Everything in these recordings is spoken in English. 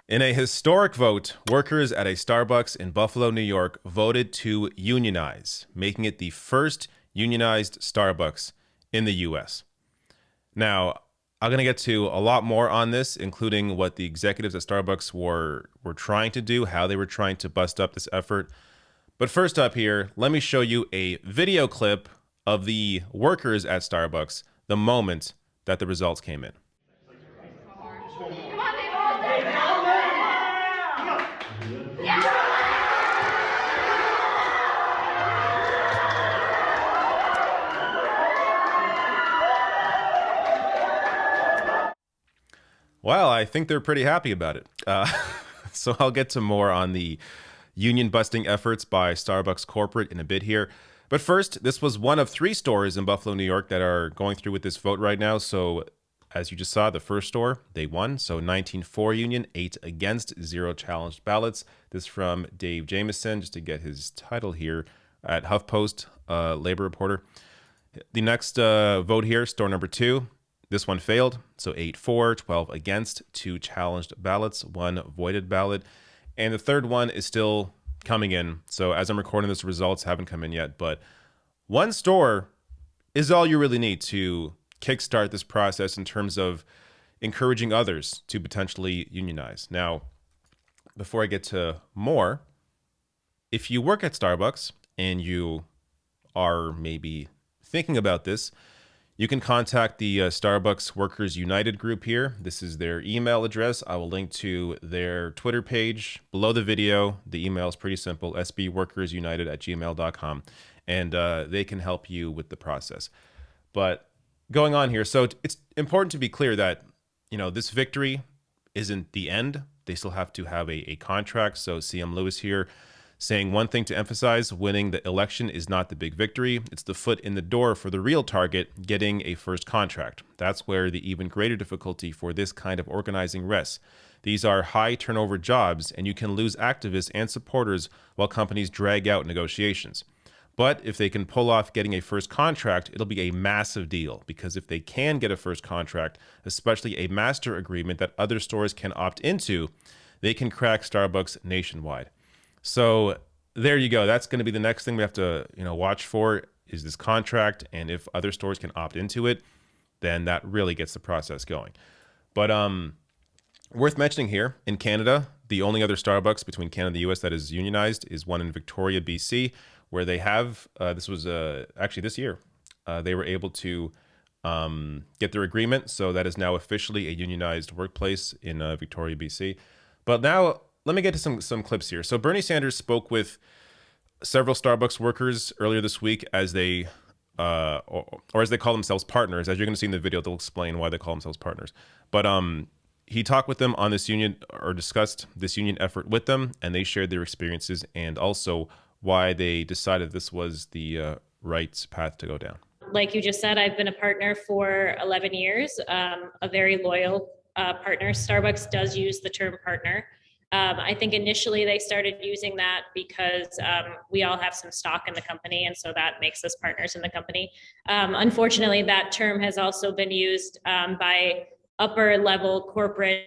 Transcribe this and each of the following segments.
In a historic vote, workers at a Starbucks in Buffalo, New York voted to unionize, making it the first unionized Starbucks in the US. Now, I'm going to get to a lot more on this, including what the executives at Starbucks were trying to do, how they were trying to bust up this effort. But first up here, let me show you a video clip of the workers at Starbucks the moment that the results came in. Well, I think they're pretty happy about it. So I'll get to more on the union busting efforts by Starbucks corporate in a bit here. But first, this was one of 3 stores in Buffalo, New York that are going through with this vote right now. So as you just saw, the first store, they won. So 19-4 union, 8 against, 0 challenged ballots. This from Dave Jameson, just to get his title here at HuffPost, labor reporter. The next vote here, store number 2, this one failed, so 8-4, 12 against, 2 challenged ballots, 1 voided ballot. And the third one is still coming in. So as I'm recording this, results haven't come in yet. But one store is all you really need to kickstart this process in terms of encouraging others to potentially unionize. Now, before I get to more, if you work at Starbucks and you are maybe thinking about this, you can contact the Starbucks Workers United group here. This is their email address. I will link to their Twitter page below the video. The email is pretty simple, sbworkersunited@gmail.com, and they can help you with the process. But going on here, so it's important to be clear that, this victory isn't the end. They still have to have a contract. So CM Lewis here saying one thing to emphasize: winning the election is not the big victory. It's the foot in the door for the real target, getting a first contract. That's where the even greater difficulty for this kind of organizing rests. These are high turnover jobs, and you can lose activists and supporters while companies drag out negotiations. But if they can pull off getting a first contract, it'll be a massive deal, because if they can get a first contract, especially a master agreement that other stores can opt into, they can crack Starbucks nationwide. So there you go. That's going to be the next thing we have to, watch for, is this contract. And if other stores can opt into it, then that really gets the process going. But worth mentioning here, in Canada, the only other Starbucks between Canada and the US that is unionized is one in Victoria, BC, where they have, this was actually this year, they were able to get their agreement. So that is now officially a unionized workplace in Victoria, BC. But now let me get to some clips here. So Bernie Sanders spoke with several Starbucks workers earlier this week as they, or as they call themselves, partners. As you're going to see in the video, they'll explain why they call themselves partners. But he talked with them on this union, or discussed this union effort with them, and they shared their experiences and also why they decided this was the right path to go down. Like you just said, I've been a partner for 11 years, a very loyal partner. Starbucks does use the term partner. I think initially they started using that because we all have some stock in the company, and so that makes us partners in the company. Unfortunately, that term has also been used by upper level corporate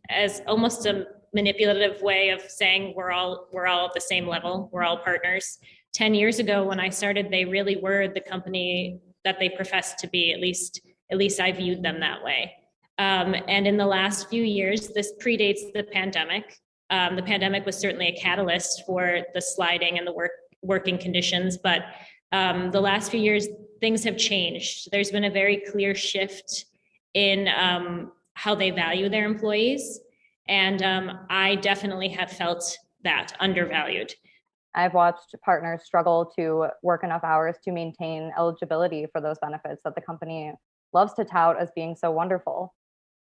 as almost a manipulative way of saying we're all at the same level, we're all partners. 10 years ago when I started, they really were the company that they professed to be. At least I viewed them that way. And in the last few years, this predates the pandemic. The pandemic was certainly a catalyst for the sliding and the working conditions, but the last few years, things have changed. There's been a very clear shift in how they value their employees. And I definitely have felt that undervalued. I've watched partners struggle to work enough hours to maintain eligibility for those benefits that the company loves to tout as being so wonderful.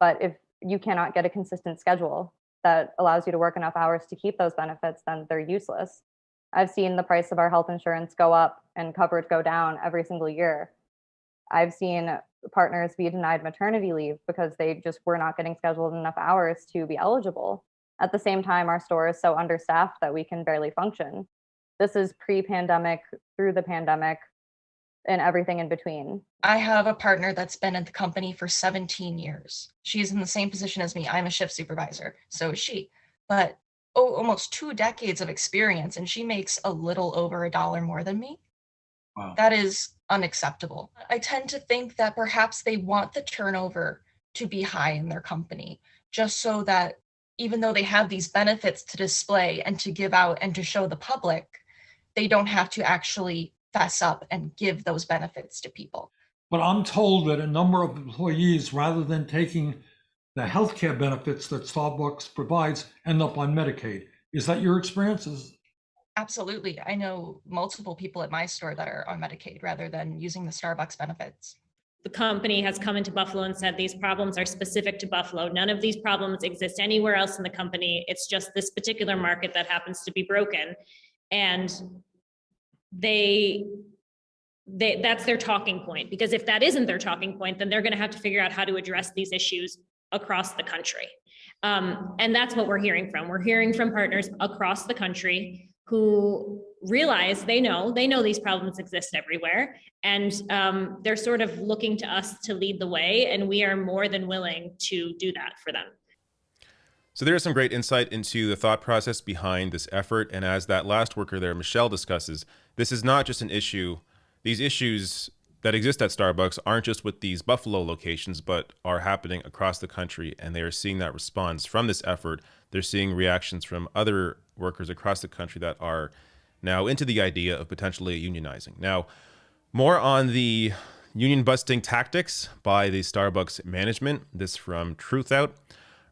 But if you cannot get a consistent schedule that allows you to work enough hours to keep those benefits, then they're useless. I've seen the price of our health insurance go up and coverage go down every single year. I've seen partners be denied maternity leave because they just were not getting scheduled enough hours to be eligible. At the same time, our store is so understaffed that we can barely function. This is pre-pandemic, through the pandemic. and everything in between. I have a partner that's been at the company for 17 years. She's in the same position as me. I'm a shift supervisor, so is she. But almost 2 decades of experience, and she makes a little over $1 more than me. Wow. That is unacceptable. I tend to think that perhaps they want the turnover to be high in their company, just so that even though they have these benefits to display and to give out and to show the public, they don't have to actually fess up and give those benefits to people. But I'm told that a number of employees, rather than taking the healthcare benefits that Starbucks provides, end up on Medicaid. Is that your experience? Absolutely. I know multiple people at my store that are on Medicaid rather than using the Starbucks benefits. The company has come into Buffalo and said these problems are specific to Buffalo. None of these problems exist anywhere else in the company. It's just this particular market that happens to be broken. And that's their talking point, because if that isn't their talking point, then they're going to have to figure out how to address these issues across the country. And that's what we're hearing from. We're hearing from partners across the country who realize they know these problems exist everywhere. And they're sort of looking to us to lead the way. And we are more than willing to do that for them. So there is some great insight into the thought process behind this effort. And as that last worker there, Michelle, discusses, this is not just an issue. These issues that exist at Starbucks aren't just with these Buffalo locations, but are happening across the country. And they are seeing that response from this effort. They're seeing reactions from other workers across the country that are now into the idea of potentially unionizing. Now, more on the union busting tactics by the Starbucks management. This from Truthout.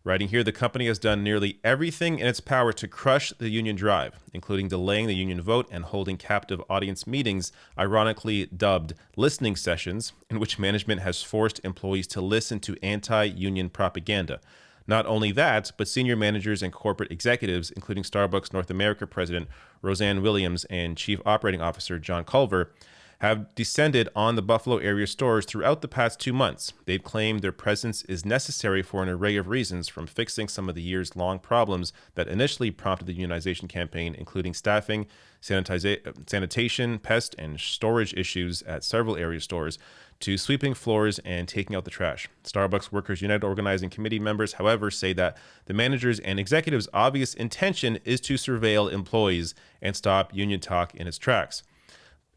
Writing here, the company has done nearly everything in its power to crush the union drive, including delaying the union vote and holding captive audience meetings, ironically dubbed listening sessions, in which management has forced employees to listen to anti-union propaganda. Not only that, but senior managers and corporate executives, including Starbucks North America President Roseanne Williams and Chief Operating Officer John Culver, have descended on the Buffalo area stores throughout the past 2 months. They've claimed their presence is necessary for an array of reasons, from fixing some of the years-long problems that initially prompted the unionization campaign, including staffing, sanitation, pest, and storage issues at several area stores, to sweeping floors and taking out the trash. Starbucks Workers United Organizing Committee members, however, say that the managers' and executives' obvious intention is to surveil employees and stop union talk in its tracks.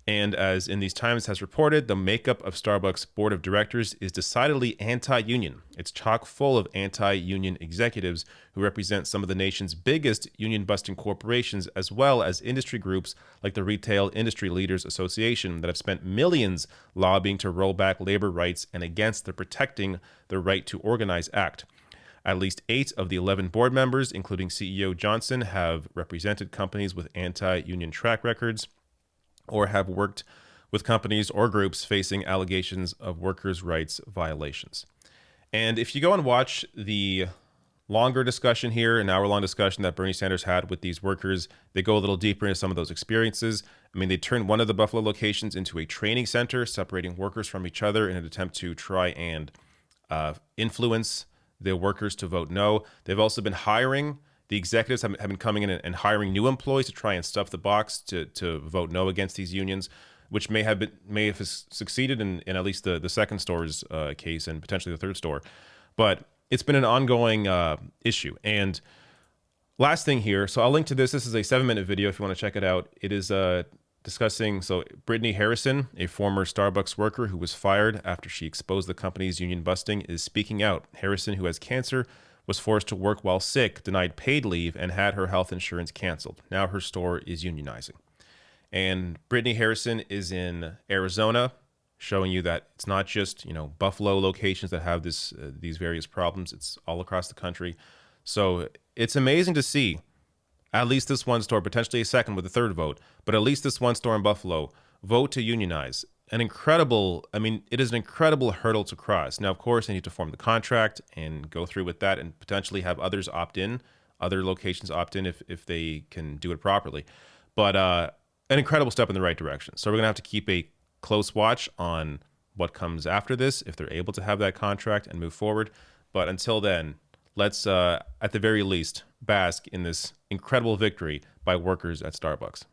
And as In These Times has reported, the makeup of Starbucks' board of directors is decidedly anti-union. It's chock full of anti-union executives who represent some of the nation's biggest union-busting corporations, as well as industry groups like the Retail Industry Leaders Association that have spent millions lobbying to roll back labor rights and against the Protecting the Right to Organize Act. At least 8 of the 11 board members, including CEO Johnson, have represented companies with anti-union track records, or have worked with companies or groups facing allegations of workers' rights violations. And if you go and watch the longer discussion here, an hour-long discussion that Bernie Sanders had with these workers, they go a little deeper into some of those experiences. I mean, they turned one of the Buffalo locations into a training center, separating workers from each other in an attempt to try and influence the workers to vote no. They've also been hiring. The executives have been coming in and hiring new employees to try and stuff the box to vote no against these unions, which may have succeeded in at least the second store's case and potentially the third store. But it's been an ongoing issue. And last thing here, so I'll link to this. This is a 7-minute video if you want to check it out. It is discussing, so Brittany Harrison, a former Starbucks worker who was fired after she exposed the company's union busting, is speaking out. Harrison, who has cancer, was forced to work while sick, denied paid leave, and had her health insurance canceled. Now her store is unionizing. And Brittany Harrison is in Arizona, showing you that it's not just, Buffalo locations that have these various problems. It's all across the country. So it's amazing to see at least this one store, potentially a second with a third vote, but at least this one store in Buffalo vote to unionize. It is an incredible hurdle to cross. Now, of course, they need to form the contract and go through with that and potentially have others opt in, other locations opt in if they can do it properly. But an incredible step in the right direction. So we're going to have to keep a close watch on what comes after this, if they're able to have that contract and move forward. But until then, let's, at the very least, bask in this incredible victory by workers at Starbucks.